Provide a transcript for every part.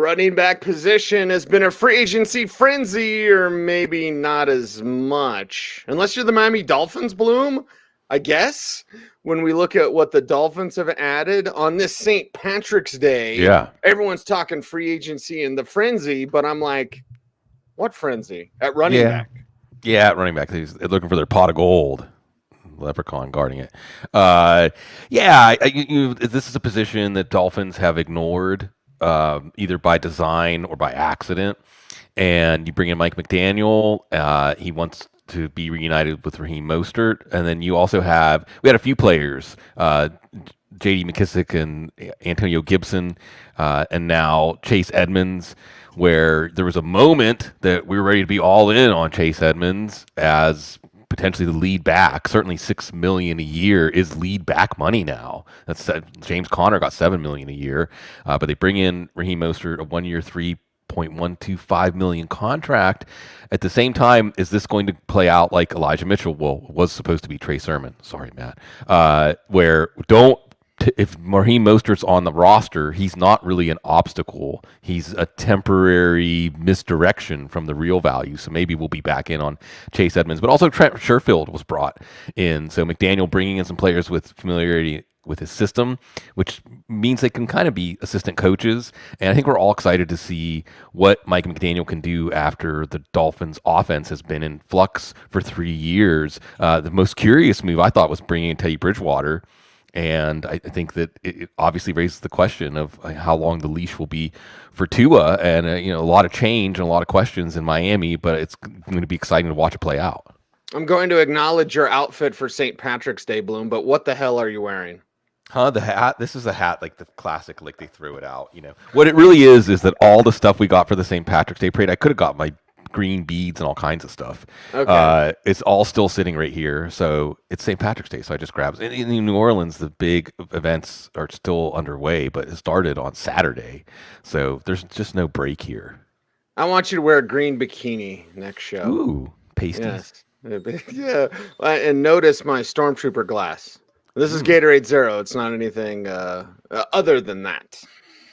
running back position has been a free agency frenzy, or maybe not as much. Unless you're the Miami Dolphins, Bloom, I guess. When we look at what the Dolphins have added on this St. Patrick's Day, everyone's talking free agency and the frenzy, but I'm like, what frenzy? At running back? Yeah, at running back. They're looking for their pot of gold. Leprechaun guarding it. This is a position that Dolphins have ignored, either by design or by accident. And you bring in Mike McDaniel. He wants to be reunited with Raheem Mostert. And then we had a few players, J.D. McKissic and Antonio Gibson, and now Chase Edmonds, where there was a moment that we were ready to be all in on Chase Edmonds as potentially the lead back. Certainly $6 million a year is lead back money now. That's James Conner got $7 million a year, but they bring in Raheem Mostert, a 1 year, $3.125 million contract. At the same time, is this going to play out like Elijah Mitchell? Well, was supposed to be Trey Sermon. Sorry, Matt. If Raheem Mostert's on the roster, he's not really an obstacle. He's a temporary misdirection from the real value. So maybe we'll be back in on Chase Edmonds. But also Trent Sherfield was brought in. So McDaniel bringing in some players with familiarity with his system, which means they can kind of be assistant coaches. And I think we're all excited to see what Mike McDaniel can do after the Dolphins offense has been in flux for 3 years. The most curious move I thought was bringing in Teddy Bridgewater. And I think that it obviously raises the question of how long the leash will be for Tua, and a lot of change and a lot of questions in Miami, but it's going to be exciting to watch it play out. I'm going to acknowledge your outfit for St. Patrick's Day, Bloom, but what the hell are you wearing? The hat? This is a hat like the classic, like they threw it out. What it really is that all the stuff we got for the St. Patrick's Day parade, I could have got my green beads and all kinds of stuff. Okay. It's all still sitting right here. So it's St. Patrick's Day, so I just grabbed it. In New Orleans, the big events are still underway, but it started on Saturday. So there's just no break here. I want you to wear a green bikini next show. Ooh, pasties. Yes. Yeah. And notice my Stormtrooper glass. This is Gatorade Zero. It's not anything other than that.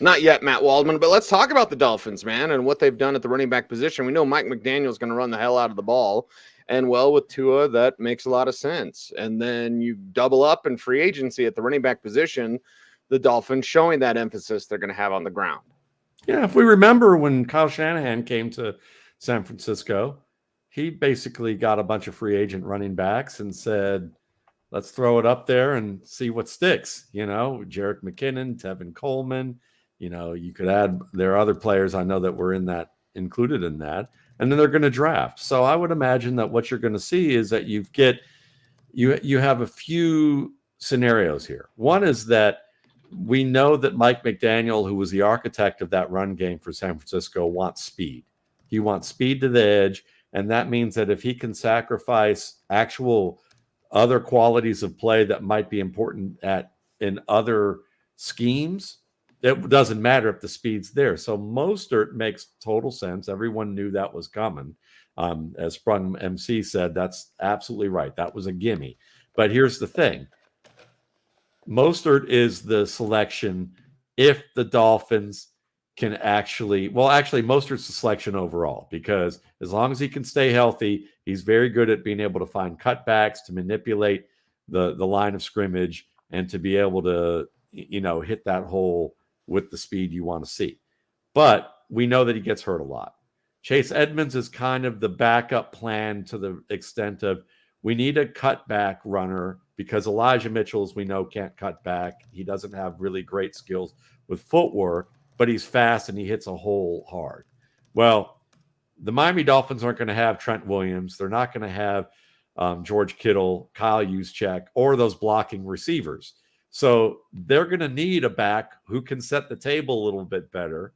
Not yet, Matt Waldman, but let's talk about the Dolphins, man, and what they've done at the running back position. We know Mike McDaniel is going to run the hell out of the ball, and well, with Tua, that makes a lot of sense. And then you double up in free agency at the running back position, the Dolphins showing that emphasis they're going to have on the ground. Yeah, if we remember when Kyle Shanahan came to San Francisco, he basically got a bunch of free agent running backs and said, let's throw it up there and see what sticks. Jerick McKinnon, Tevin Coleman. You could add, there are other players I know that were included in that, and then they're going to draft. So I would imagine that what you're going to see is that you have a few scenarios here. One is that we know that Mike McDaniel, who was the architect of that run game for San Francisco, wants speed. He wants speed to the edge, and that means that if he can sacrifice actual other qualities of play that might be important in other schemes, it doesn't matter if the speed's there. So Mostert makes total sense. Everyone knew that was coming. As Sprung MC said, that's absolutely right. That was a gimme. But here's the thing. Mostert is the selection if the Dolphins can Mostert's the selection overall, because as long as he can stay healthy, he's very good at being able to find cutbacks, to manipulate the line of scrimmage, and to be able to, hit that hole with the speed you want to see. But we know that he gets hurt a lot. Chase Edmonds is kind of the backup plan to the extent of we need a cutback runner because Elijah Mitchell, as we know, can't cut back. He doesn't have really great skills with footwork, but he's fast and he hits a hole hard. Well, the Miami Dolphins aren't going to have Trent Williams. They're not going to have George Kittle, Kyle Juszczyk, or those blocking receivers. So they're going to need a back who can set the table a little bit better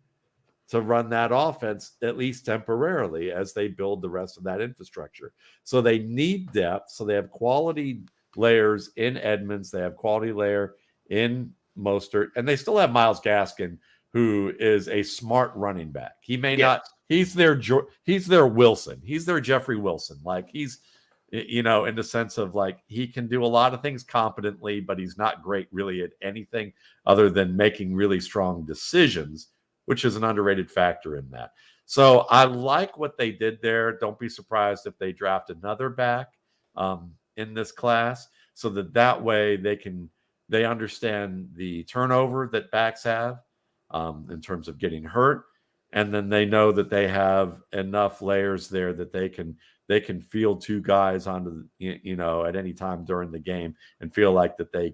to run that offense, at least temporarily, as they build the rest of that infrastructure. So they need depth. So they have quality layers in Edmonds. They have quality layer in Mostert. And they still have Myles Gaskin, who is a smart running back. He may not – he's their Wilson. He's their Jeffrey Wilson. Like he's – in the sense of like he can do a lot of things competently, but he's not great really at anything other than making really strong decisions which is an underrated factor in that. So I like what they did there. Don't be surprised if they draft another back in this class, so that way they understand the turnover that backs have in terms of getting hurt, and then they know that they have enough layers there that they can field two guys onto at any time during the game and feel like that they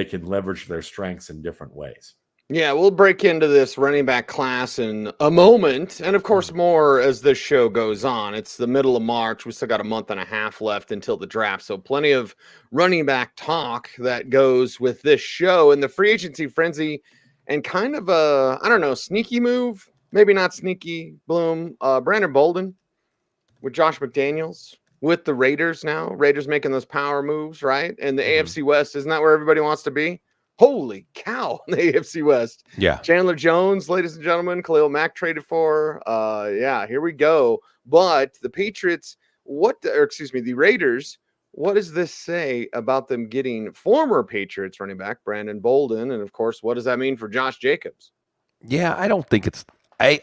can leverage their strengths in different ways. Yeah, we'll break into this running back class in a moment, and of course more as this show goes on. It's the middle of March. We still got a month and a half left until the draft, so plenty of running back talk that goes with this show and the free agency frenzy, and kind of a, I don't know, sneaky move, maybe not sneaky, Bloom. Brandon Bolden with Josh McDaniels with the Raiders now. Raiders making those power moves, right? And the AFC West, isn't that where everybody wants to be? Holy cow, the AFC West. Yeah. Chandler Jones, ladies and gentlemen, Khalil Mack traded for. Yeah, here we go. But the Patriots, the Raiders, what does this say about them getting former Patriots running back Brandon Bolden? And of course, what does that mean for Josh Jacobs? Yeah, I don't think it's. I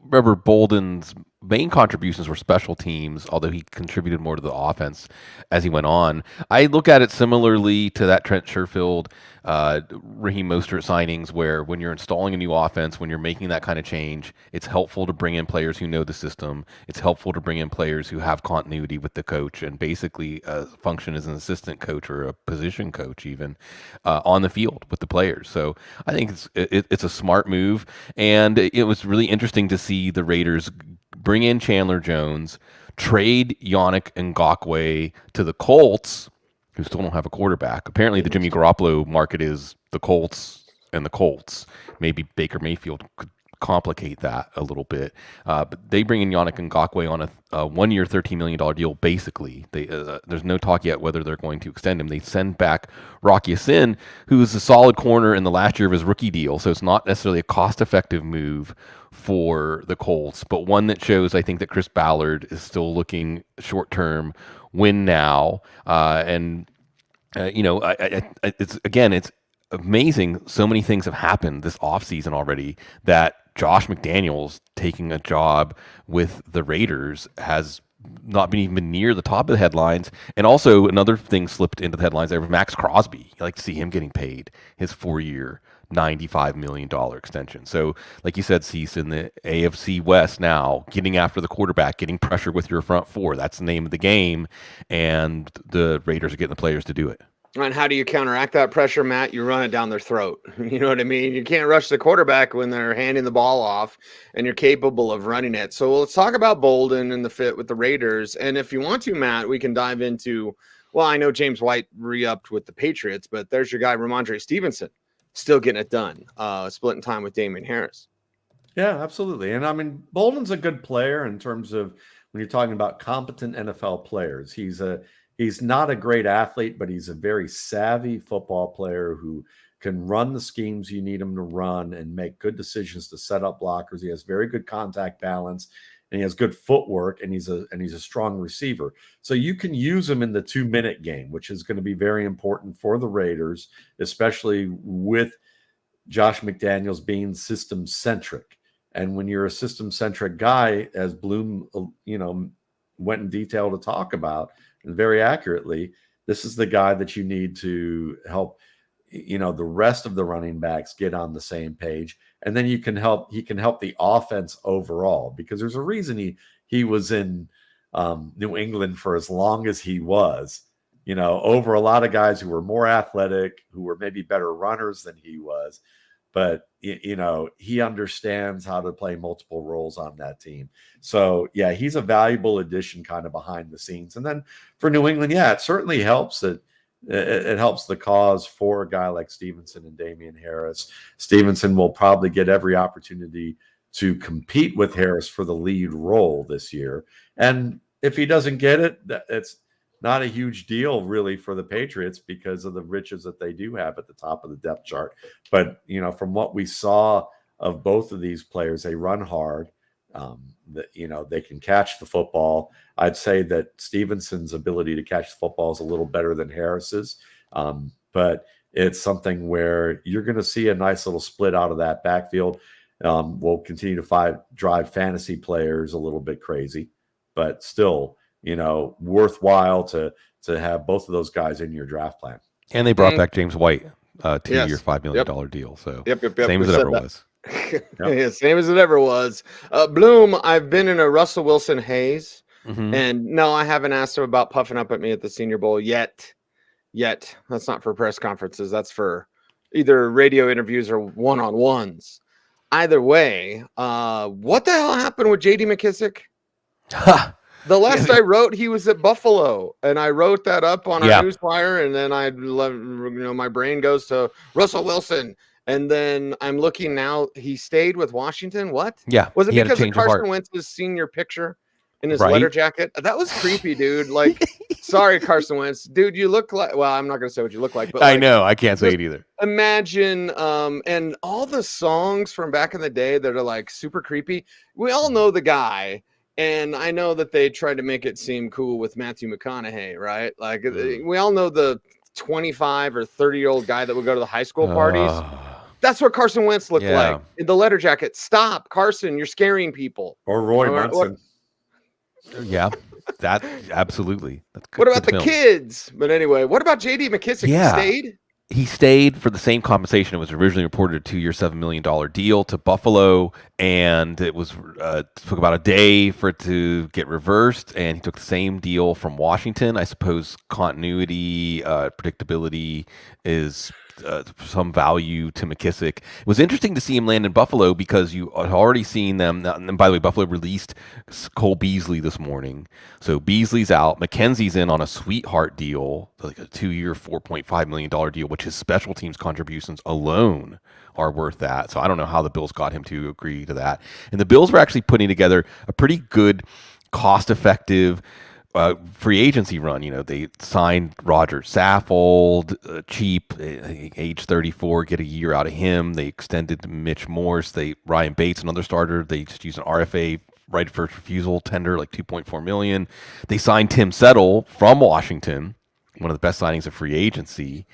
remember Bolden's main contributions were special teams, although he contributed more to the offense as he went on. I look at it similarly to that Trent Sherfield, Raheem Mostert signings, where when you're installing a new offense, when you're making that kind of change, it's helpful to bring in players who know the system. It's helpful to bring in players who have continuity with the coach and basically function as an assistant coach or a position coach even on the field with the players. So I think it's a smart move, and it was really interesting to see the Raiders bring in Chandler Jones, trade Yannick Ngakoue to the Colts, who still don't have a quarterback. Apparently, the Jimmy Garoppolo market is the Colts and the Colts. Maybe Baker Mayfield could complicate that a little bit. But they bring in Yannick Ngakoue on a 1 year, $13 million deal, basically. There's no talk yet whether they're going to extend him. They send back Rocky Sin, who's a solid corner in the last year of his rookie deal, so it's not necessarily a cost-effective move for the Colts, but one that shows, I think, that Chris Ballard is still looking short-term, win now. It's amazing. So many things have happened this offseason already that Josh McDaniels taking a job with the Raiders has not been even near the top of the headlines. And also another thing slipped into the headlines there was Max Crosby. You like to see him getting paid his 4-year, $95 million extension. So like you said, Cease, in the AFC West now, getting after the quarterback, getting pressure with your front four, that's the name of the game. And the Raiders are getting the players to do it. And how do you counteract that pressure, Matt? You run it down their throat. You know what I mean? You can't rush the quarterback when they're handing the ball off and you're capable of running it. So let's talk about Bolden and the fit with the Raiders. And if you want to, Matt, we can dive into, well, I know James White re-upped with the Patriots, but there's your guy, Ramondre Stevenson, still getting it done, splitting time with Damian Harris. Yeah, absolutely. And I mean, Bolden's a good player in terms of when you're talking about competent NFL players. He's not a great athlete, but he's a very savvy football player who can run the schemes you need him to run and make good decisions to set up blockers. He has very good contact balance, and he has good footwork, and he's a strong receiver. So you can use him in the 2-minute game, which is going to be very important for the Raiders, especially with Josh McDaniels being system-centric. And when you're a system-centric guy, as Bloom, went in detail to talk about, and very accurately, this is the guy that you need to help, the rest of the running backs get on the same page. And then he can help the offense overall, because there's a reason he was in New England for as long as he was, over a lot of guys who were more athletic, who were maybe better runners than he was. But, he understands how to play multiple roles on that team. So, yeah, he's a valuable addition kind of behind the scenes. And then for New England, yeah, it certainly helps that it helps the cause for a guy like Stevenson and Damian Harris. Stevenson will probably get every opportunity to compete with Harris for the lead role this year. And if he doesn't get it, it's not a huge deal really for the Patriots because of the riches that they do have at the top of the depth chart. But, from what we saw of both of these players, they run hard. They can catch the football. I'd say that Stevenson's ability to catch the football is a little better than Harris's. But it's something where you're going to see a nice little split out of that backfield. will continue to drive fantasy players a little bit crazy, but still, worthwhile to have both of those guys in your draft plan. And they brought back James White, 2-year, Yes. $5 million deal. So Yep. same as it ever was. Yeah, same as it ever was. Bloom, I've been in a Russell Wilson haze. Mm-hmm. And no, I haven't asked him about puffing up at me at the Senior Bowl yet. That's not for press conferences. That's for either radio interviews or one-on-ones. Either way, what the hell happened with J.D. McKissic? The last I wrote, he was at Buffalo, and I wrote that up on our newswire, and then my brain goes to Russell Wilson, and then I'm looking now. He stayed with Washington. What? Yeah. Was it because of Carson Wentz's senior picture in his leather jacket? That was creepy, dude. Like, sorry, Carson Wentz, dude. You look like. Well, I'm not gonna say what you look like, but I know I can't say it either. Imagine, and all the songs from back in the day that are like super creepy. We all know the guy. And I know that they tried to make it seem cool with Matthew McConaughey, right? Like, we all know the 25 or 30-year-old guy that would go to the high school parties. That's what Carson Wentz looked like in the leather jacket. Stop, Carson, you're scaring people. Or Roy Munson. Yeah, that absolutely. What about the kids? But anyway, what about J.D. McKissic? Yeah. He stayed? He stayed for the same compensation. It was originally reported a 2-year, $7 million deal to Buffalo, and it was took about a day for it to get reversed, and he took the same deal from Washington. I suppose continuity, predictability is some value to McKissic. It was interesting to see him land in Buffalo because you had already seen them. And by the way, Buffalo released Cole Beasley this morning. So Beasley's out. McKenzie's in on a sweetheart deal, like a 2-year, $4.5 million deal, which his special teams contributions alone are worth that. So I don't know how the Bills got him to agree to that. And the Bills were actually putting together a pretty good, cost-effective free agency run. They signed Roger Saffold, cheap, age 34, get a year out of him. They extended Mitch Morse. Ryan Bates, another starter. They just used an RFA, right of first refusal tender, like $2.4 million. They signed Tim Settle from Washington, one of the best signings of free agency.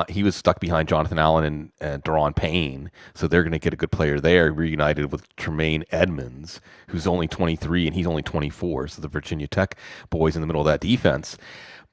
He was stuck behind Jonathan Allen and Daron Payne, so they're going to get a good player there. Reunited with Tremaine Edmonds, who's only 23 and he's only 24, so the Virginia Tech boys in the middle of that defense.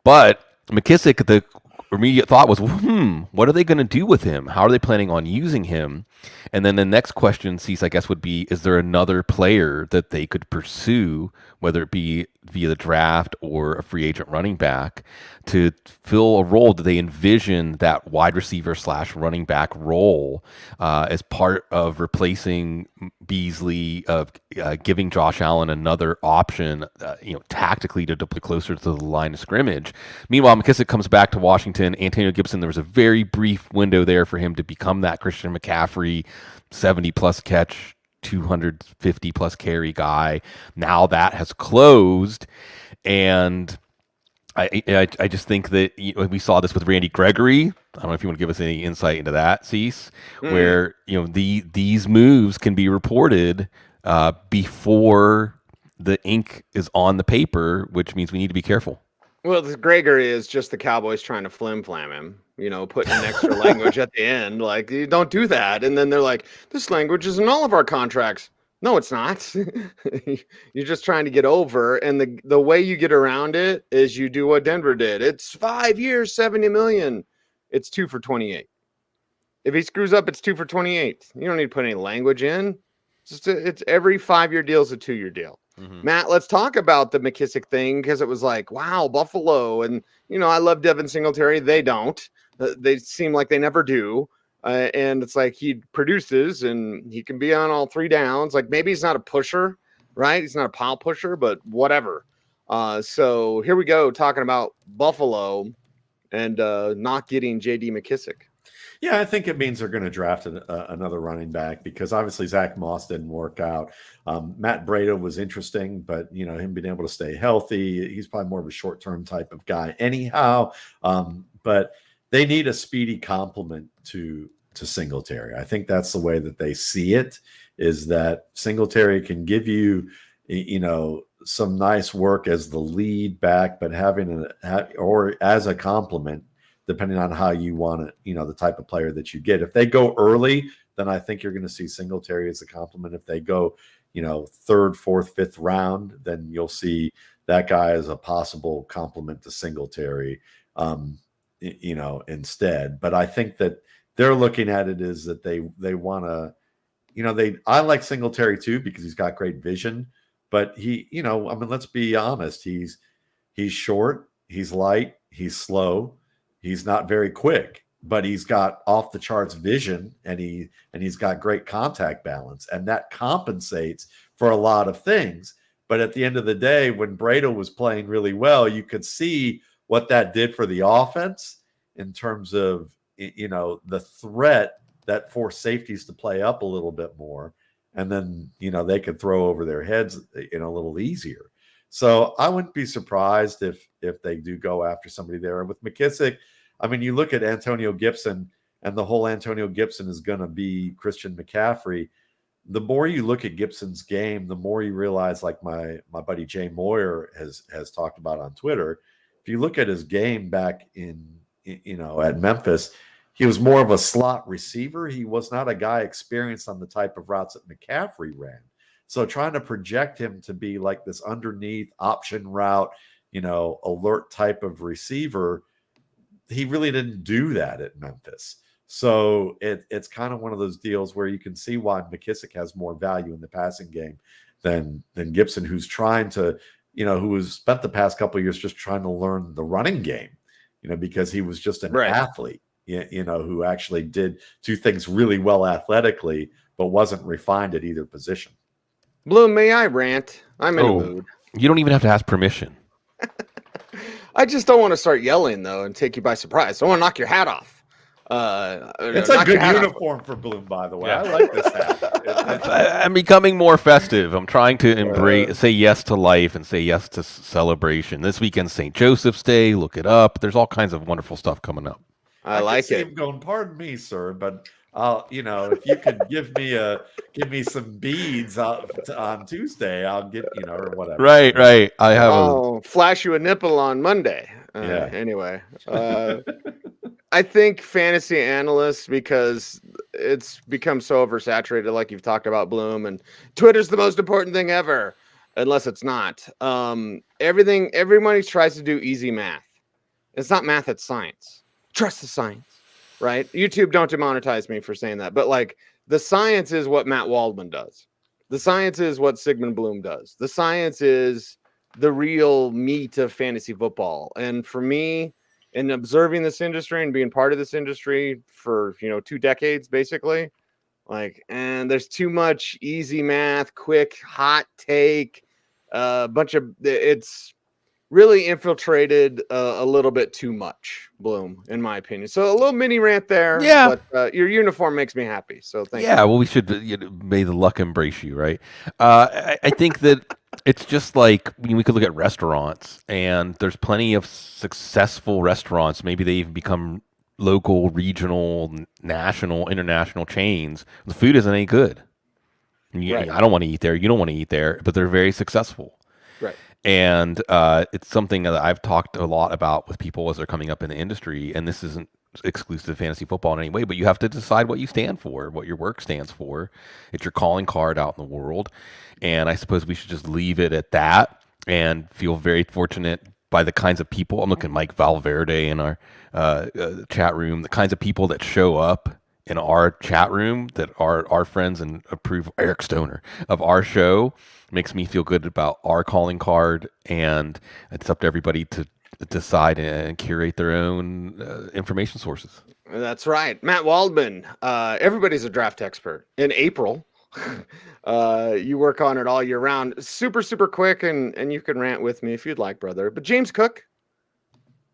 But McKissic, the immediate thought was, what are they going to do with him? How are they planning on using him? And then the next question, Cease, I guess, would be, is there another player that they could pursue, whether it be via the draft or a free agent running back, to fill a role? Do they envision that wide receiver / running back role as part of replacing Beasley, of giving Josh Allen another option, tactically to deploy closer to the line of scrimmage? Meanwhile, McKissic comes back to Washington. Antonio Gibson, there was a very brief window there for him to become that Christian McCaffrey 70-plus catch, 250-plus carry guy. Now that has closed, and I just think that we saw this with Randy Gregory. I don't know if you want to give us any insight into that, Cease, where these moves can be reported before the ink is on the paper, which means we need to be careful. Well, Gregory is just the Cowboys trying to flim-flam him, putting an extra language at the end. Like, you don't do that. And then they're like, this language is in all of our contracts. No, it's not. You're just trying to get over. And the way you get around it is you do what Denver did. It's 5 years, $70 million. It's 2 for 28. If he screws up, it's 2 for 28. You don't need to put any language in. It's every 5-year deal is a 2-year deal. Mm-hmm. Matt, let's talk about the McKissic thing, because it was like, wow, Buffalo. And, I love Devin Singletary. They don't. They seem like they never do. And it's like he produces and he can be on all 3 downs. Like, maybe he's not a pusher, right? He's not a pile pusher, but whatever. So here we go, talking about Buffalo and not getting J.D. McKissic. Yeah, I think it means they're going to draft another running back, because obviously Zach Moss didn't work out. Matt Breida was interesting, but him being able to stay healthy, he's probably more of a short-term type of guy anyhow. But they need a speedy complement to Singletary. I think that's the way that they see it, is that Singletary can give you, some nice work as the lead back, but or as a complement depending on how you want it, the type of player that you get. If they go early, then I think you're going to see Singletary as a compliment. If they go, third, fourth, fifth round, then you'll see that guy as a possible complement to Singletary, instead. But I think that they're looking at it as that they want to, I like Singletary too because he's got great vision. But let's be honest. He's short, he's light, he's slow, he's not very quick, but he's got off the charts vision and he's got great contact balance, and that compensates for a lot of things. But at the end of the day, when Brado was playing really well, you could see what that did for the offense in terms of, the threat that forced safeties to play up a little bit more. And then, they could throw over their heads, a little easier. So I wouldn't be surprised if they do go after somebody there. And with McKissic, I mean, you look at Antonio Gibson, and the whole Antonio Gibson is going to be Christian McCaffrey. The more you look at Gibson's game, the more you realize, like my buddy Jay Moyer has talked about on Twitter, if you look at his game back in at Memphis, he was more of a slot receiver. He was not a guy experienced on the type of routes that McCaffrey ran. So trying to project him to be like this underneath option route, alert type of receiver, he really didn't do that at Memphis. So it's kind of one of those deals where you can see why McKissic has more value in the passing game than Gibson, who's trying to, who has spent the past couple of years just trying to learn the running game, because he was just an athlete, who actually did two things really well athletically, but wasn't refined at either position. Bloom, may I rant? I'm in a mood. You don't even have to ask permission. I just don't want to start yelling, though, and take you by surprise. I want to knock your hat off. It's a good uniform for Bloom, by the way. Yeah. I like this hat. I'm becoming more festive. I'm trying to say yes to life and say yes to celebration. This weekend's St. Joseph's Day. Look it up. There's all kinds of wonderful stuff coming up. I like it. I'm going, pardon me, sir, but if you could give me some beads on Tuesday, I'll get, or whatever. Right. I'll flash you a nipple on Monday. Anyway, I think fantasy analysts, because it's become so oversaturated, like you've talked about, Bloom, and Twitter's the most important thing ever, unless it's not. Everybody tries to do easy math. It's not math, it's science. Trust the science, right? YouTube, don't demonetize me for saying that. But like, the science is what Matt Waldman does. The science is what Sigmund Bloom does. The science is the real meat of fantasy football. And for me, in observing this industry and being part of this industry for 2 decades, basically, and there's too much easy math, quick hot take, it's really infiltrated a little bit too much, Bloom, in my opinion. So a little mini rant there. Yeah, but your uniform makes me happy. So thank you. Yeah, well, we should may the luck embrace you, right? I think that it's just like we could look at restaurants, and there's plenty of successful restaurants. Maybe they even become local, regional, national, international chains. The food isn't any good. Right. I don't want to eat there. You don't want to eat there, but they're very successful. Right. And it's something that I've talked a lot about with people as they're coming up in the industry. And this isn't exclusive to fantasy football in any way, but you have to decide what you stand for, what your work stands for. It's your calling card out in the world. And I suppose we should just leave it at that and feel very fortunate by the kinds of people. I'm looking at Mike Valverde in our chat room, the kinds of people that show up in our chat room that are our friends and approve Eric Stoner of our show makes me feel good about our calling card. And it's up to everybody to decide and curate their own information sources. That's right. Matt Waldman, everybody's a draft expert. In April, you work on it all year round. Super, super quick, and you can rant with me if you'd like, brother. But James Cook,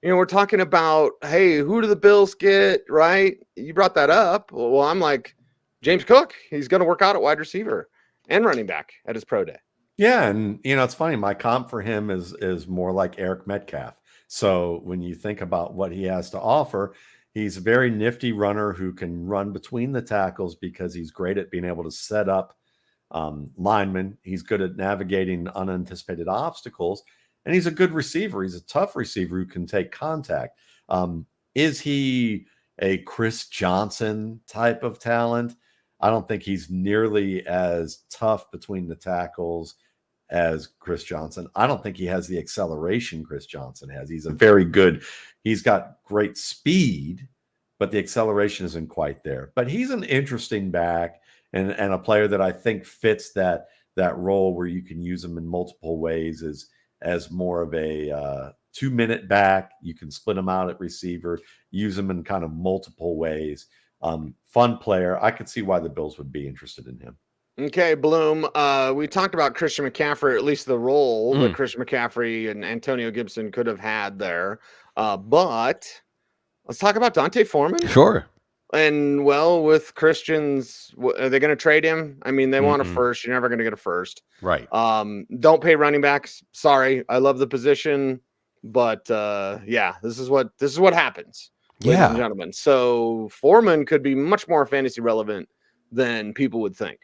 we're talking about, hey, who do the Bills get, right? You brought that up. Well, I'm like, James Cook, he's going to work out at wide receiver and running back at his pro day. Yeah, and it's funny. My comp for him is more like Eric Metcalf. So when you think about what he has to offer, he's a very nifty runner who can run between the tackles because he's great at being able to set up linemen. He's good at navigating unanticipated obstacles, and he's a good receiver. He's a tough receiver who can take contact. Is he a Chris Johnson type of talent? I don't think he's nearly as tough between the tackles as Chris Johnson. I don't think he has the acceleration Chris Johnson has. He's got great speed, but the acceleration isn't quite there. But he's an interesting back and a player that I think fits that role where you can use him in multiple ways as more of a 2-minute back. You can split him out at receiver, use him in kind of multiple ways. Fun player. I could see why the Bills would be interested in him. Okay, Bloom. We talked about Christian McCaffrey, or at least the role that Christian McCaffrey and Antonio Gibson could have had there. But let's talk about Dante Foreman. Sure. And, well, with Christian's, are they going to trade him? I mean, they want a first. You're never going to get a first. Right. Don't pay running backs. Sorry. I love the position. But, this is what happens, ladies and gentlemen. So Foreman could be much more fantasy relevant than people would think.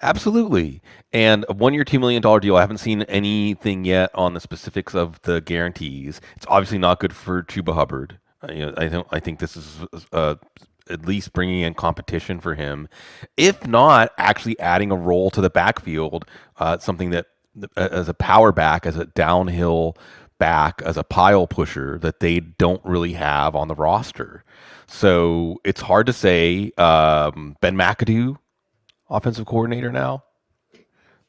Absolutely. And a 1-year, $2 million deal. I haven't seen anything yet on the specifics of the guarantees. It's obviously not good for Chuba Hubbard. I think this is at least bringing in competition for him, if not actually adding a role to the backfield, something that as a power back, as a downhill back, as a pile pusher that they don't really have on the roster. So it's hard to say. Ben McAdoo, offensive coordinator now.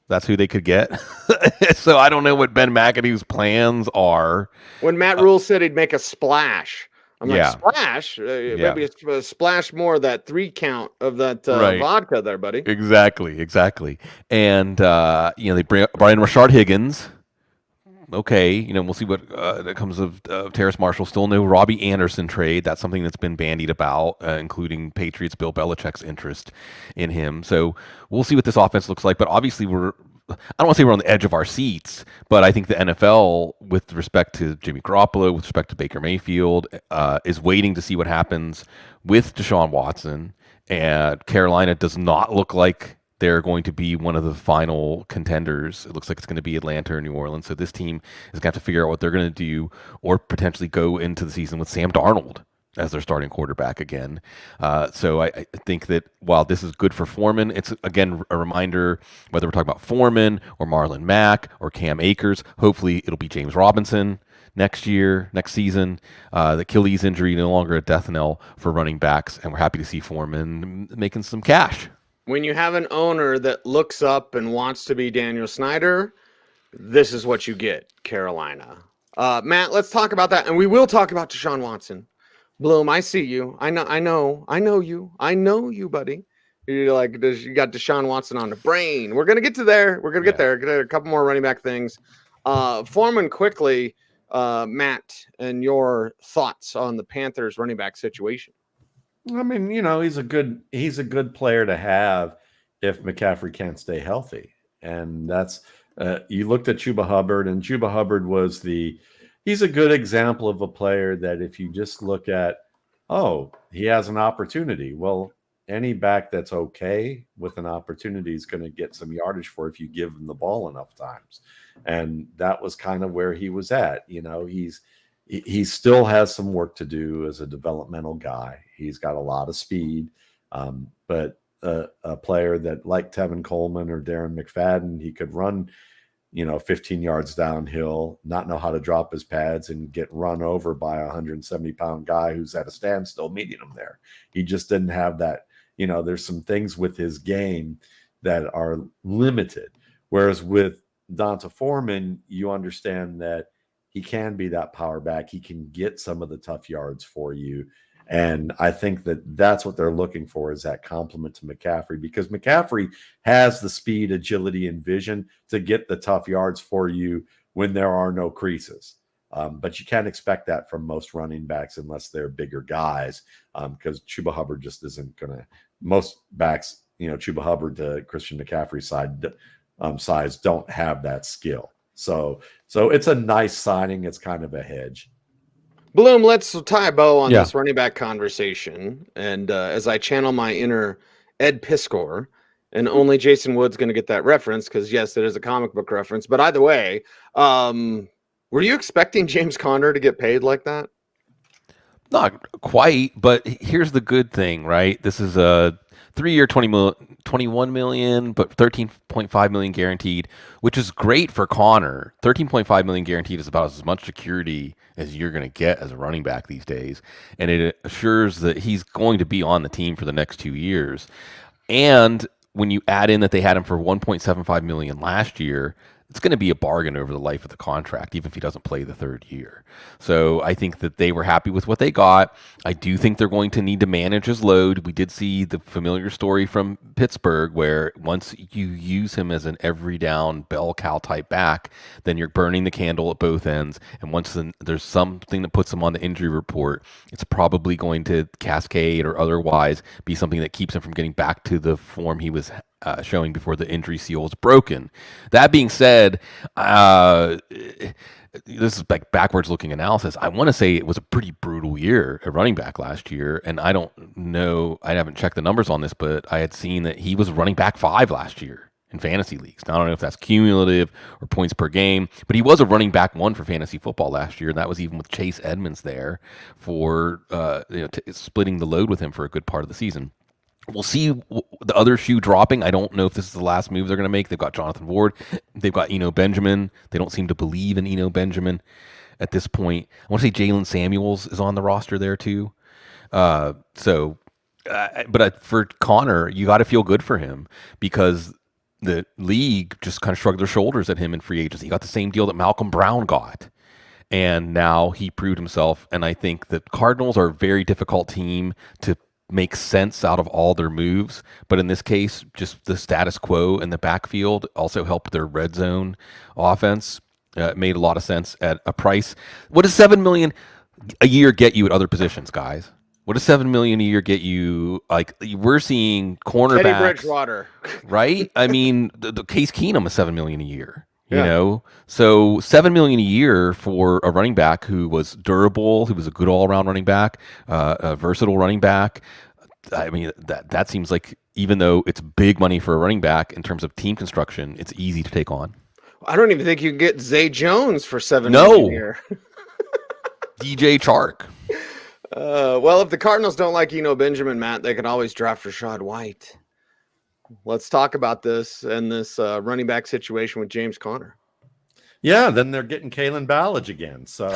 That's who they could get. So I don't know what Ben McAdoo's plans are. When Matt Rule said he'd make a splash, I'm like, splash? Maybe a splash more, that 3 count of that vodka there, buddy. Exactly. And, they brought in Rashard Higgins. Okay, we'll see what that comes of Terrace Marshall. Still no Robbie Anderson trade. That's something that's been bandied about, including Patriots Bill Belichick's interest in him. So we'll see what this offense looks like. But obviously I don't want to say we're on the edge of our seats, but I think the NFL, with respect to Jimmy Garoppolo, with respect to Baker Mayfield, is waiting to see what happens with Deshaun Watson. And Carolina does not look like they're going to be one of the final contenders. It looks like it's going to be Atlanta or New Orleans. So this team is going to have to figure out what they're going to do, or potentially go into the season with Sam Darnold as their starting quarterback again. So I think that while this is good for Foreman, it's, again, a reminder, whether we're talking about Foreman or Marlon Mack or Cam Akers, hopefully it'll be James Robinson next season. The Achilles injury no longer a death knell for running backs, and we're happy to see Foreman making some cash. When you have an owner that looks up and wants to be Daniel Snyder, this is what you get, Carolina. Matt, let's talk about that, and we will talk about Deshaun Watson. Bloom, I see you. I know you, buddy. You're like, you got Deshaun Watson on the brain. We're gonna get to there. We're gonna get there. Get a couple more running back things. Foreman, quickly, Matt, and your thoughts on the Panthers running back situation. I mean, he's a good player to have if McCaffrey can't stay healthy. And that's you looked at Chuba Hubbard, and Chuba Hubbard he's a good example of a player that if you just look at, he has an opportunity. Well, any back that's okay with an opportunity is going to get some yardage for if you give him the ball enough times. And that was kind of where he was at. He still has some work to do as a developmental guy. He's got a lot of speed, but a player that, like Tevin Coleman or Darren McFadden, he could run, 15 yards downhill, not know how to drop his pads, and get run over by a 170-pound guy who's at a standstill meeting him there. He just didn't have that. There's some things with his game that are limited. Whereas with Dante Foreman, you understand that he can be that power back. He can get some of the tough yards for you. And I think that's what they're looking for, is that complement to McCaffrey, because McCaffrey has the speed, agility, and vision to get the tough yards for you when there are no creases. But you can't expect that from most running backs unless they're bigger guys, because Chuba Hubbard just isn't going to. Most backs, Chuba Hubbard to Christian McCaffrey's size don't have that skill. So it's a nice signing. It's kind of a hedge. Bloom, let's tie a bow on this running back conversation. And as I channel my inner Ed Piskor, and only Jason Wood's going to get that reference, because, yes, it is a comic book reference. But either way, were you expecting James Conner to get paid like that? Not quite, but here's the good thing, right? This is a 3-year, 21 million, but 13.5 million guaranteed, which is great for Connor. 13.5 million guaranteed is about as much security as you're going to get as a running back these days, and it assures that he's going to be on the team for the next 2 years. And when you add in that they had him for 1.75 million last year, it's going to be a bargain over the life of the contract, even if he doesn't play the third year. So I think that they were happy with what they got. I do think they're going to need to manage his load. We did see the familiar story from Pittsburgh where once you use him as an every down bell cow type back, then you're burning the candle at both ends. And once there's something that puts him on the injury report, it's probably going to cascade or otherwise be something that keeps him from getting back to the form he was showing before the injury seal was broken. That being said, this is like backwards looking analysis. I want to say it was a pretty brutal year at running back last year, and I don't know, I haven't checked the numbers on this, but I had seen that he was running back 5 last year in fantasy leagues. Now, I don't know if that's cumulative or points per game, but he was a running back 1 for fantasy football last year, and that was even with Chase Edmonds there for splitting the load with him for a good part of the season. We'll see the other shoe dropping. I don't know if this is the last move they're going to make. They've got Jonathan Ward. They've got Eno Benjamin. They don't seem to believe in Eno Benjamin at this point. I want to say Jalen Samuels is on the roster there too. But for Connor, you got to feel good for him because the league just kind of shrugged their shoulders at him in free agency. He got the same deal that Malcolm Brown got. And now he proved himself. And I think the Cardinals are a very difficult team to make sense out of all their moves, but in this case, just the status quo in the backfield also helped their red zone offense. Made a lot of sense at a price. What does $7 million a year get you at other positions, guys? What does $7 million a year get you? Like we're seeing cornerbacks, Teddy Bridgewater, right? I mean, the Case Keenum is $7 million a year. You know, so $7 million a year for a running back who was durable, who was a good all-around running back, a versatile running back. I mean, that seems like even though it's big money for a running back in terms of team construction, it's easy to take on. I don't even think you can get Zay Jones for $7 million a year. DJ Chark. Well, if the Cardinals don't like Eno Benjamin, Matt, they can always draft Rachaad White. Let's talk about this and this running back situation with James Conner. Yeah, then they're getting Kalen Ballage again. So,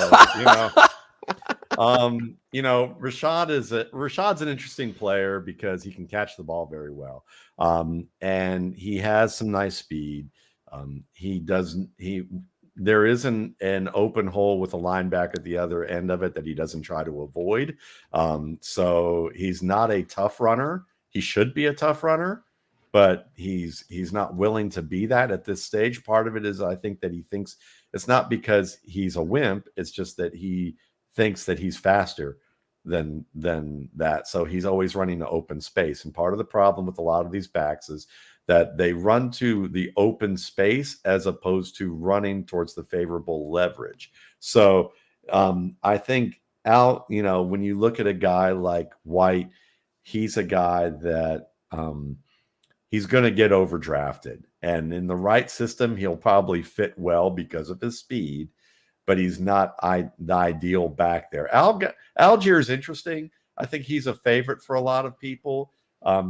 Rashad's an interesting player because he can catch the ball very well. And he has some nice speed. There isn't an open hole with a linebacker at the other end of it that he doesn't try to avoid. So he's not a tough runner. He should be a tough runner, but he's not willing to be that at this stage. Part of it is I think that he thinks it's not because he's a wimp. It's just that he thinks that he's faster than that. So he's always running to open space. And part of the problem with a lot of these backs is that they run to the open space as opposed to running towards the favorable leverage. So I think when you look at a guy like White, he's a guy that he's going to get overdrafted. And in the right system, he'll probably fit well because of his speed, but he's not the ideal back there. Algier is interesting. I think he's a favorite for a lot of people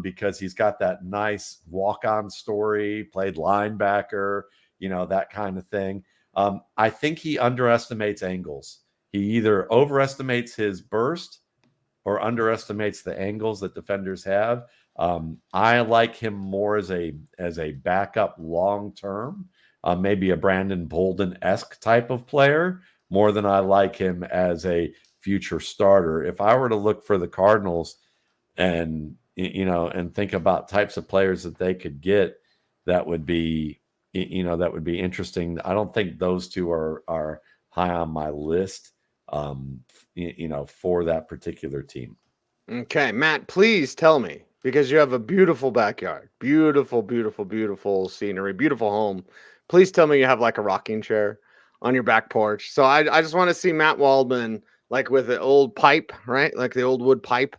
because he's got that nice walk-on story, played linebacker, that kind of thing. I think he underestimates angles. He either overestimates his burst or underestimates the angles that defenders have. I like him more as a backup long term, maybe a Brandon Bolden-esque type of player, more than I like him as a future starter. If I were to look for the Cardinals and think about types of players that they could get, that would be interesting. I don't think those two are high on my list, for that particular team. Okay, Matt, please tell me, because you have a beautiful backyard, beautiful, beautiful, beautiful scenery, beautiful home. Please tell me you have like a rocking chair on your back porch. So I just want to see Matt Waldman like with an old pipe, right? Like the old wood pipe,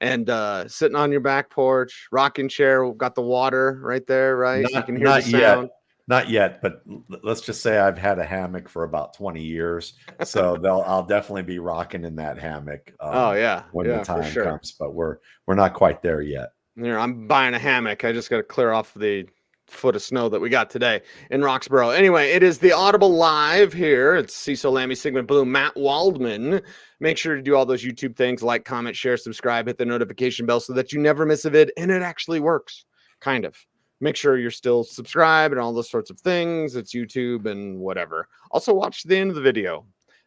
and sitting on your back porch, rocking chair, got the water right there, right? You can hear the sound. Not yet, but let's just say I've had a hammock for about 20 years, so I'll definitely be rocking in that hammock. Oh yeah, when yeah, the time for sure. comes, but we're not quite there yet. Here, I'm buying a hammock. I just got to clear off the foot of snow that we got today in Roxborough. Anyway, it is the Audible Live here. It's Cecil Lammey, Sigmund Bloom, Matt Waldman. Make sure to do all those YouTube things, like, comment, share, subscribe, hit the notification bell so that you never miss a vid, and it actually works, kind of. Make sure you're still subscribed and all those sorts of things. It's YouTube and whatever. Also, watch the end of the video.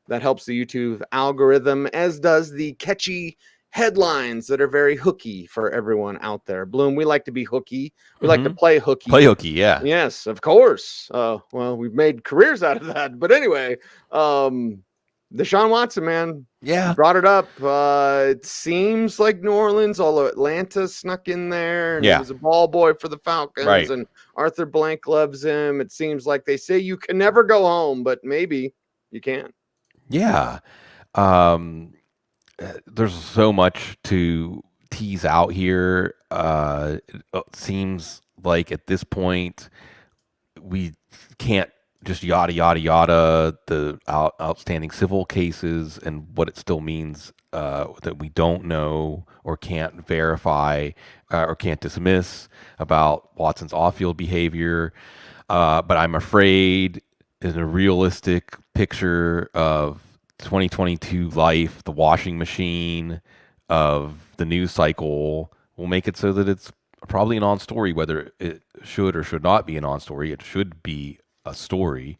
That helps the YouTube algorithm, as does the catchy headlines that are very hooky for everyone out there. Bloom, we like to be hooky. We like to play hooky. Play hooky, yeah. Yes, of course. Well, we've made careers out of that. But anyway, Deshaun Watson, man. Yeah. Brought it up. It seems like New Orleans, although Atlanta snuck in there. And he was a ball boy for the Falcons. Right. And Arthur Blank loves him. It seems like they say you can never go home, but maybe you can. Yeah. There's so much to tease out here. It seems like at this point we can't just yada the outstanding civil cases and what it still means that we don't know or can't verify or can't dismiss about Watson's off-field behavior. But I'm afraid in a realistic picture of 2022 life, the washing machine of the news cycle will make it so that it's probably a non-story, whether it should or should not be a non-story. It should be a story,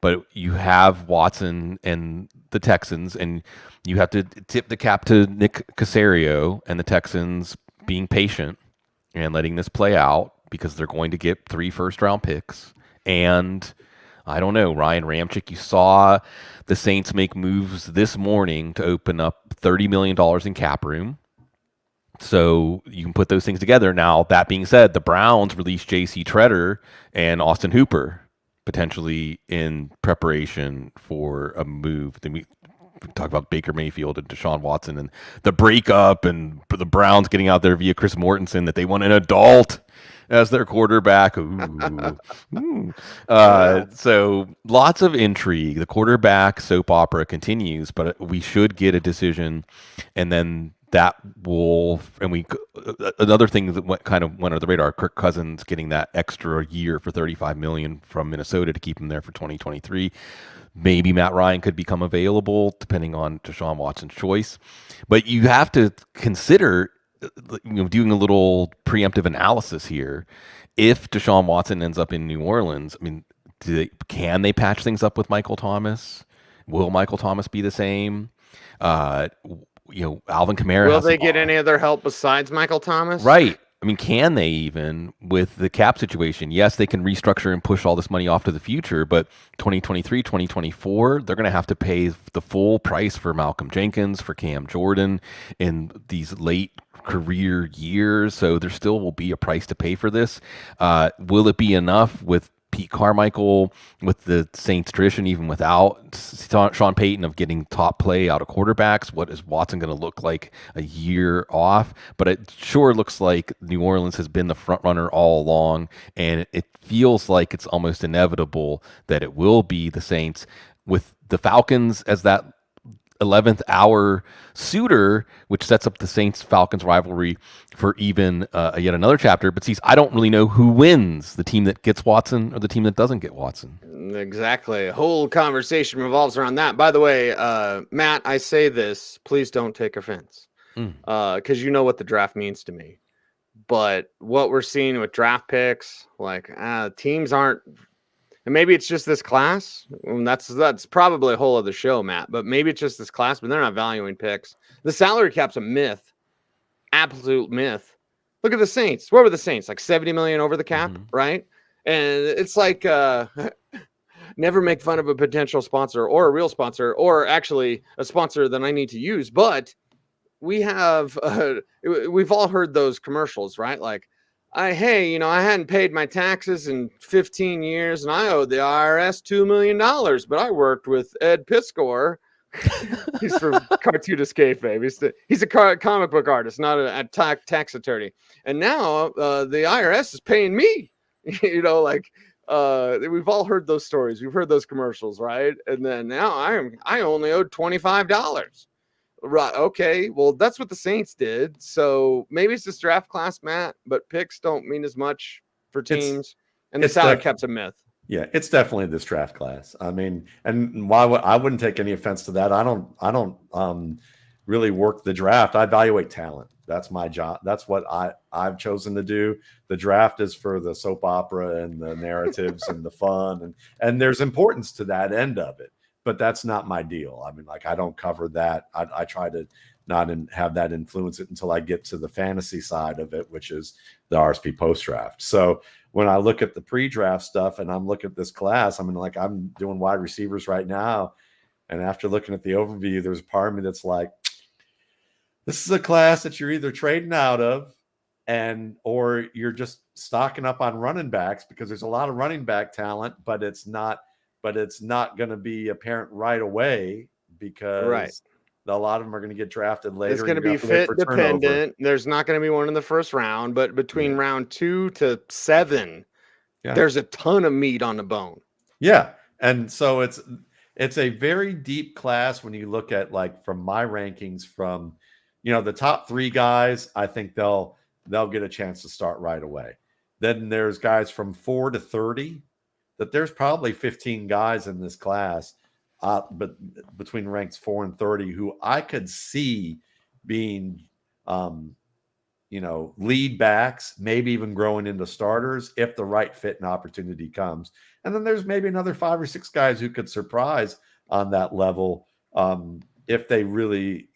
but you have Watson and the Texans, and you have to tip the cap to Nick Caserio and the Texans being patient and letting this play out, because they're going to get 3 first-round picks. And I don't know, Ryan Ramczyk, you saw the Saints make moves this morning to open up $30 million in cap room. So you can put those things together. Now, that being said, the Browns released J.C. Tretter and Austin Hooper, potentially in preparation for a move. Then we talk about Baker Mayfield and Deshaun Watson and the breakup, and the Browns getting out there via Chris Mortensen that they want an adult as their quarterback. So lots of intrigue. The quarterback soap opera continues, but we should get a decision, and then that will, and we, another thing that went under the radar, Kirk Cousins getting that extra year for $35 million from Minnesota to keep him there for 2023. Maybe Matt Ryan could become available depending on Deshaun Watson's choice. But you have to consider, doing a little preemptive analysis here. If Deshaun Watson ends up in New Orleans, I mean, can they patch things up with Michael Thomas? Will Michael Thomas be the same? Alvin Kamara. Will they get any other help besides Michael Thomas? Right. I mean, can they even, with the cap situation? Yes, they can restructure and push all this money off to the future, but 2023, 2024, they're going to have to pay the full price for Malcolm Jenkins, for Cam Jordan in these late career years. So there still will be a price to pay for this. Will it be enough with Pete Carmichael, with the Saints tradition, even without Sean Payton, of getting top play out of quarterbacks? What is Watson going to look like a year off? But it sure looks like New Orleans has been the front runner all along, and it feels like it's almost inevitable that it will be the Saints, with the Falcons as that 11th hour suitor, which sets up the Saints-Falcons rivalry for even yet another chapter. But I don't really know who wins, the team that gets Watson or the team that doesn't get Watson. Exactly. A whole conversation revolves around that. By the way, Matt, I say this, please don't take offense, because you know what the draft means to me. But what we're seeing with draft picks, like teams aren't, and maybe it's just this class. That's probably a whole other show, Matt. But maybe it's just this class, but they're not valuing picks. The salary cap's a myth, absolute myth. Look at the Saints. What were the Saints? Like 70 million over the cap, right? And it's like never make fun of a potential sponsor or a real sponsor, or actually a sponsor that I need to use. But we have we've all heard those commercials, right? Like, I hadn't paid my taxes in 15 years and I owed the IRS $2 million, but I worked with Ed Piscor. He's from Cartoonist Kayfabe. He's a comic book artist, not a tax attorney. And now the IRS is paying me, We've all heard those stories. We've heard those commercials, right? And then now I only owed $25. Right. Okay. Well, that's what the Saints did. So maybe it's this draft class, Matt, but picks don't mean as much for teams. And the salary cap's a myth. Yeah, it's definitely this draft class. I mean, and I wouldn't take any offense to that. I don't really work the draft. I evaluate talent. That's my job. That's what I've chosen to do. The draft is for the soap opera and the narratives and the fun, and there's importance to that end of it. But that's not my deal. I mean, like, I don't cover that. I try to not have that influence it until I get to the fantasy side of it, which is the RSP post draft. So when I look at the pre-draft stuff and I'm looking at this class, I mean, like, I'm doing wide receivers right now. And after looking at the overview, there's a part of me that's like, this is a class that you're either trading out of or you're just stocking up on running backs, because there's a lot of running back talent, but it's not going to be apparent right away, because a lot of them are going to get drafted later. It's going to be fit dependent. There's not going to be one in the first round, but between round 2 to 7, there's a ton of meat on the bone. Yeah. And so it's a very deep class when you look at, like, from my rankings, from, the top 3 guys, I think they'll get a chance to start right away. Then there's guys from 4 to 30, that there's probably 15 guys in this class, but between ranks 4 and 30, who I could see being, lead backs, maybe even growing into starters if the right fit and opportunity comes. And then there's maybe another 5 or 6 guys who could surprise on that level, if they really,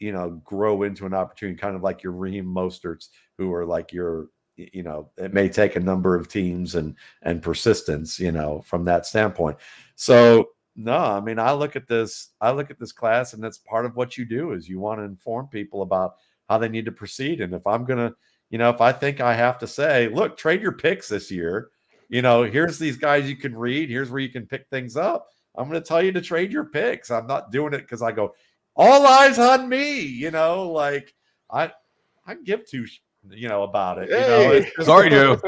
grow into an opportunity, kind of like your Raheem Mosterts, who are like your, it may take a number of teams and persistence, from that standpoint. So no, I mean, I look at this class, and that's part of what you do, is you want to inform people about how they need to proceed. And if I'm going to, if I think I have to say, look, trade your picks this year, here's these guys you can read, here's where you can pick things up, I'm going to tell you to trade your picks. I'm not doing it because I go, all eyes on me, like I give two, about it. Hey. Sorry, Joe.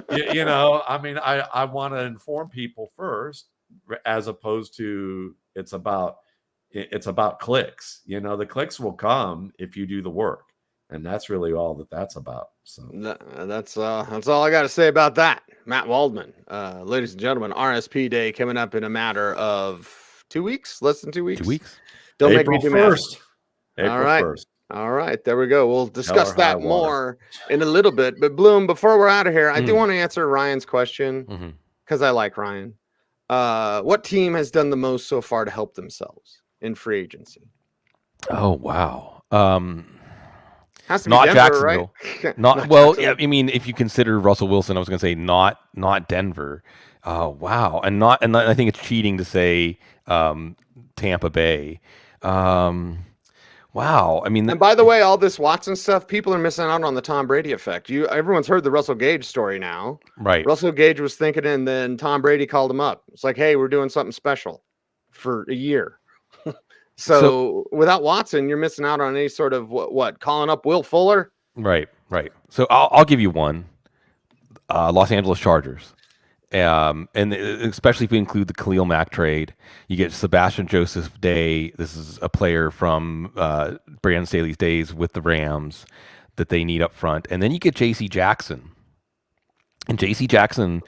I mean, I want to inform people first, as opposed to it's about clicks. The clicks will come if you do the work, and that's really all that's about. So that's all I got to say about that. Matt Waldman, ladies and gentlemen, RSP Day coming up in a matter of 2 weeks, less than 2 weeks. 2 weeks. Don't April make me do 1st. math. April All right. 1st. All right, there we go. We'll discuss that more in a little bit. But Bloom, before we're out of here, I do want to answer Ryan's question, because I like Ryan. What team has done the most so far to help themselves in free agency? Oh, wow. Has to be not Denver, Jacksonville. Right? Not well. Jacksonville. Yeah, I mean, if you consider Russell Wilson, I was going to say not Denver. Wow, and I think it's cheating to say Tampa Bay. Wow, I mean, and by the way, all this Watson stuff, people are missing out on the Tom Brady effect. Everyone's heard the Russell Gage story now. Right. Russell Gage was thinking, and then Tom Brady called him up. It's like, hey, we're doing something special for a year. So without Watson, you're missing out on any sort of what calling up Will Fuller. Right. So I'll give you one. Los Angeles Chargers. And especially if we include the Khalil Mack trade, you get Sebastian Joseph Day. This is a player from Brandon Staley's days with the Rams that they need up front. And then you get J.C. Jackson. And J.C. Jackson,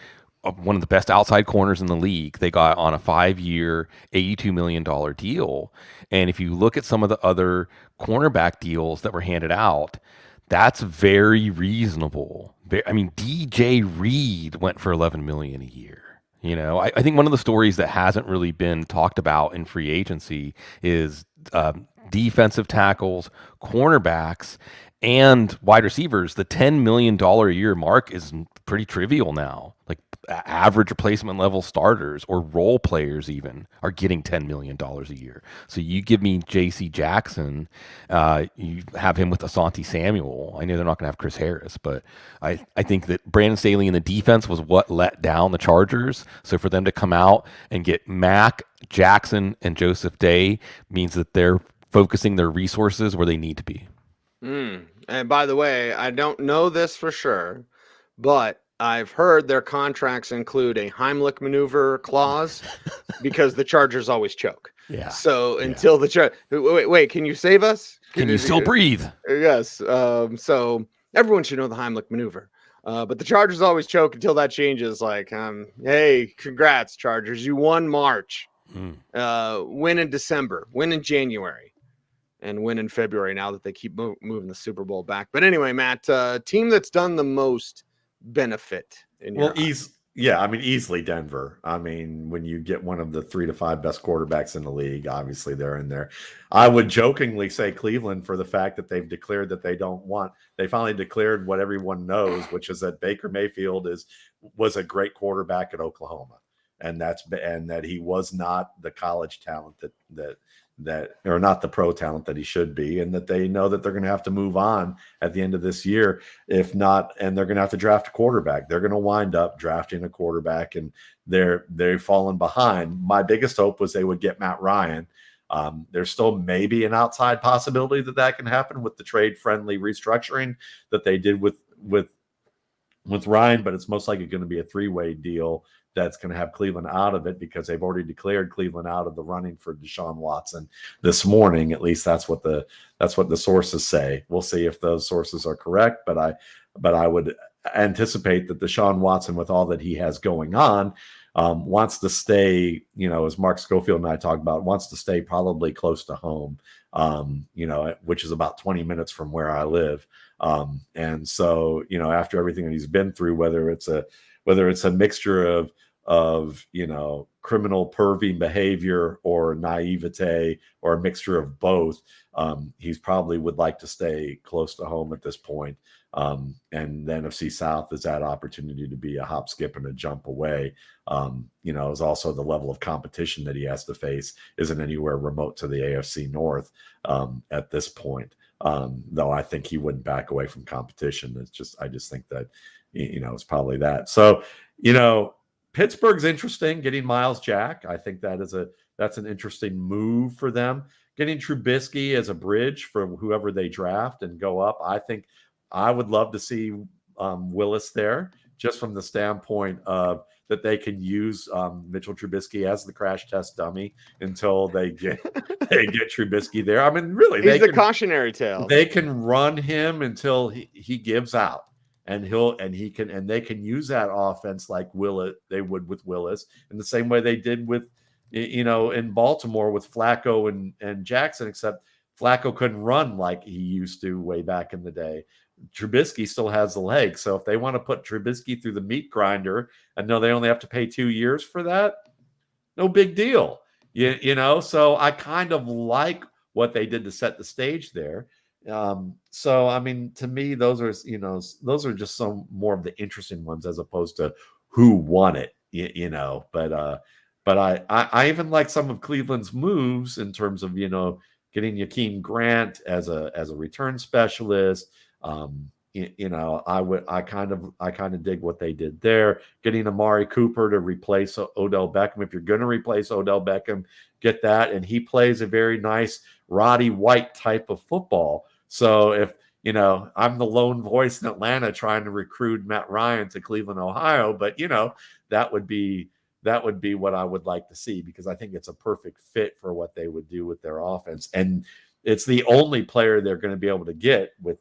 one of the best outside corners in the league, they got on a 5-year, $82 million deal. And if you look at some of the other cornerback deals that were handed out, that's very reasonable. I mean, DJ Reed went for $11 million a year. I think one of the stories that hasn't really been talked about in free agency is defensive tackles, cornerbacks, and wide receivers. The $10 million a year mark is pretty trivial now. Like average replacement level starters or role players even are getting $10 million a year. So you give me J.C. Jackson, you have him with Asante Samuel. I know they're not going to have Chris Harris, but I think that Brandon Staley in the defense was what let down the Chargers. So for them to come out and get Mack, Jackson, and Joseph Day means that they're focusing their resources where they need to be. And by the way, I don't know this for sure, but I've heard their contracts include a Heimlich maneuver clause because the Chargers always choke. Yeah. So until the wait, can you save us? Can you still breathe? Yes. So everyone should know the Heimlich maneuver. But the Chargers always choke until that changes. Like, hey, congrats, Chargers! You won March. Win in December. Win in January. And win in February now that they keep moving the Super Bowl back. But anyway, Matt, team that's done the most benefit in your eyes. Easily Denver. I mean, when you get one of the 3 to 5 best quarterbacks in the league, obviously they're in there. I would jokingly say Cleveland for the fact that they've declared that they finally declared what everyone knows, which is that Baker Mayfield was a great quarterback at Oklahoma. And that he was not the college talent that or not the pro talent that he should be, and that they know that they're going to have to move on at the end of this year. If not, and they're going to have to draft a quarterback. They're going to wind up drafting a quarterback, and they've fallen behind. My biggest hope was they would get Matt Ryan. There's still maybe an outside possibility that can happen with the trade-friendly restructuring that they did with Ryan, but it's most likely going to be a 3-way deal that's going to have Cleveland out of it, because they've already declared Cleveland out of the running for Deshaun Watson this morning. At least that's what the sources say. We'll see if those sources are correct, but I would anticipate that Deshaun Watson, with all that he has going on, wants to stay, as Mark Schofield and I talked about, wants to stay probably close to home, which is about 20 minutes from where I live. And so, after everything that he's been through, whether it's a mixture of criminal pervy behavior or naivete, or a mixture of both, he's probably would like to stay close to home at this point. And the NFC South is that opportunity to be a hop, skip, and a jump away. Is also the level of competition that he has to face isn't anywhere remote to the AFC North at this point. Though I think he wouldn't back away from competition. I just think that, it's probably that. So, Pittsburgh's interesting, getting Miles Jack. I think that's an interesting move for them. Getting Trubisky as a bridge for whoever they draft and go up. I think I would love to see Willis there, just from the standpoint of that they can use Mitchell Trubisky as the crash test dummy until they get Trubisky there. I mean, really, he's a cautionary tale. They can run him until he gives out. And they can use that offense like they would with Willis, in the same way they did with, in Baltimore with Flacco and Jackson, except Flacco couldn't run like he used to way back in the day. Trubisky still has the legs. So if they want to put Trubisky through the meat grinder and know they only have to pay 2 years for that, no big deal. So I kind of like what they did to set the stage there. So I mean, to me, those are just some more of the interesting ones as opposed to who won it, but I even like some of Cleveland's moves in terms of, getting Jakeem Grant as a return specialist. I kind of dig what they did there. Getting Amari Cooper to replace Odell Beckham. If you're going to replace Odell Beckham, get that. And he plays a very nice Roddy White type of football. So if, I'm the lone voice in Atlanta trying to recruit Matt Ryan to Cleveland, Ohio, but that would be what I would like to see, because I think it's a perfect fit for what they would do with their offense. And it's the only player they're going to be able to get with,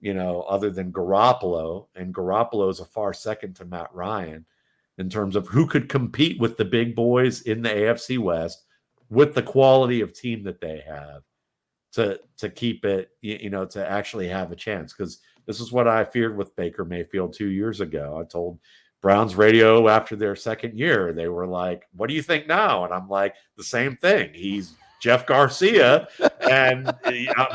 other than Garoppolo, and Garoppolo is a far second to Matt Ryan in terms of who could compete with the big boys in the AFC West with the quality of team that they have to keep it, to actually have a chance. Because this is what I feared with Baker Mayfield 2 years ago. I told Browns radio after their second year, they were like, "What do you think now?" And I'm like, the same thing. He's Jeff Garcia. And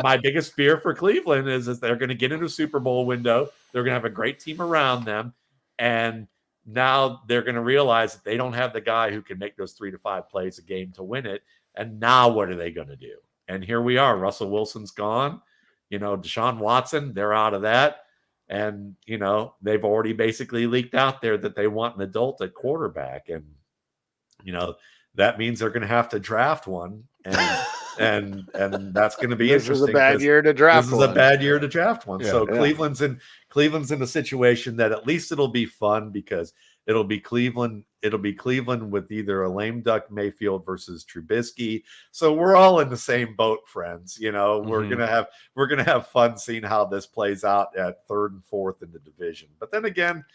my biggest fear for Cleveland is they're going to get into a Super Bowl window. They're going to have a great team around them. And now they're going to realize that they don't have the guy who can make those 3 to 5 plays a game to win it. And now what are they going to do? And here we are. Russell Wilson's gone. Deshaun Watson, they're out of that. And, they've already basically leaked out there that they want an adult at quarterback. And, that means they're going to have to draft one. And that's going to be This interesting. is a bad year to draft one. This is a bad year to draft one. Yeah, so Cleveland's Cleveland's in a situation that at least it'll be fun because it'll be Cleveland. It'll be Cleveland with either a lame duck Mayfield versus Trubisky. So we're all in the same boat, friends. You know, we're gonna have fun seeing how this plays out at 3rd and 4th in the division. But then again,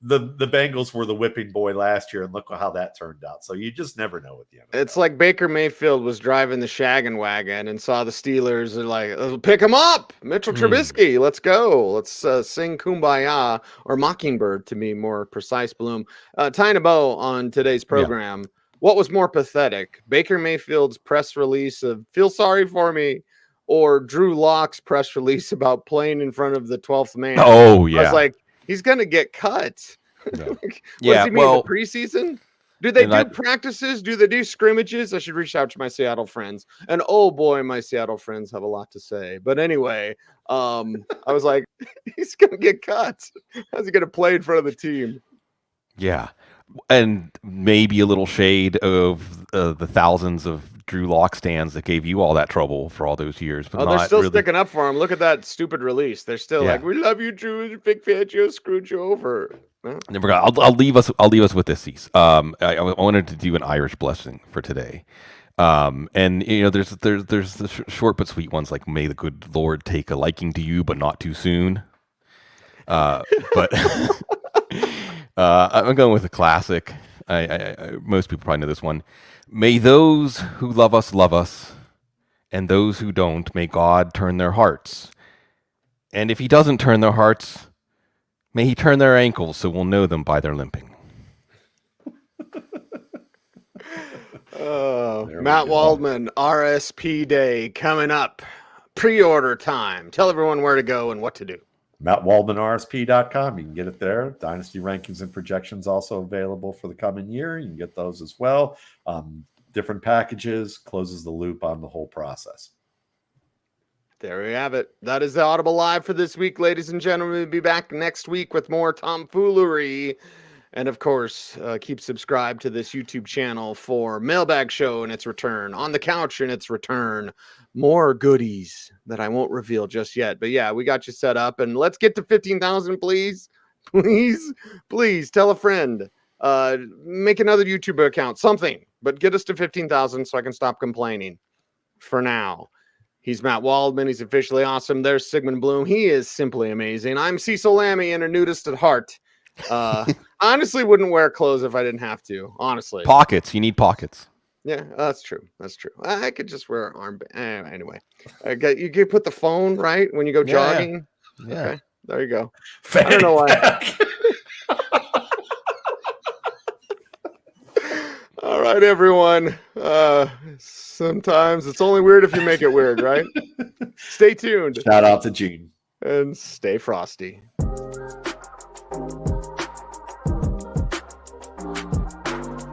the Bengals were the whipping boy last year, and look how that turned out. So you just never know at the end. It's like Baker Mayfield was driving the shaggin' wagon and saw the Steelers are like, pick him up, Mitchell Trubisky, let's go. Let's sing Kumbaya, or Mockingbird to be more precise, Bloom. Tying a bow on today's program, what was more pathetic, Baker Mayfield's press release of feel sorry for me, or Drew Lock's press release about playing in front of the 12th man? Oh, yeah. I was like, he's going to get cut. No. What does he mean, the preseason? Do they do practices? Do they do scrimmages? I should reach out to my Seattle friends. And oh boy, my Seattle friends have a lot to say. But anyway, I was like, he's going to get cut. How's he going to play in front of the team? Yeah. And maybe a little shade of the thousands of Drew Lock stands that gave you all that trouble for all those years. But they're still sticking up for him. Look at that stupid release. They're still like, we love you, Drew. Big fan. You screwed you over. No. Never got. I'll leave us with this, Cease. I wanted to do an Irish blessing for today. And you know, there's the short but sweet ones like, may the good Lord take a liking to you, but not too soon. But I'm going with a classic. I most people probably know this one. May those who love us, and those who don't, may God turn their hearts. And if he doesn't turn their hearts, may he turn their ankles so we'll know them by their limping. Matt Waldman, RSP Day coming up. Pre-order time. Tell everyone where to go and what to do. MattWaldmanRSP.com. You can get it there. Dynasty rankings and projections also available for the coming year. You can get those as well. Different packages, closes the loop on the whole process. There we have it. That is the Audible Live for this week, ladies and gentlemen. We'll be back next week with more tomfoolery. And of course, keep subscribed to this YouTube channel for Mailbag Show and its return, On the Couch and its return, more goodies that I won't reveal just yet. But yeah, we got you set up, and let's get to 15,000, please. Please tell a friend. Make another YouTube account, something, but get us to 15,000 so I can stop complaining. For now, he's Matt Waldman. He's officially awesome. There's Sigmund Bloom. He is simply amazing. I'm Cecil Lammey, and a nudist at heart. Honestly, wouldn't wear clothes if I didn't have to. Honestly, pockets. You need pockets. Yeah, that's true. That's true. I could just wear armband. Anyway, you could put the phone right when you go jogging. Yeah. Okay, there you go. I don't know why. All right, everyone. Sometimes it's only weird if you make it weird, right? Stay tuned. Shout out to Gene. And stay frosty.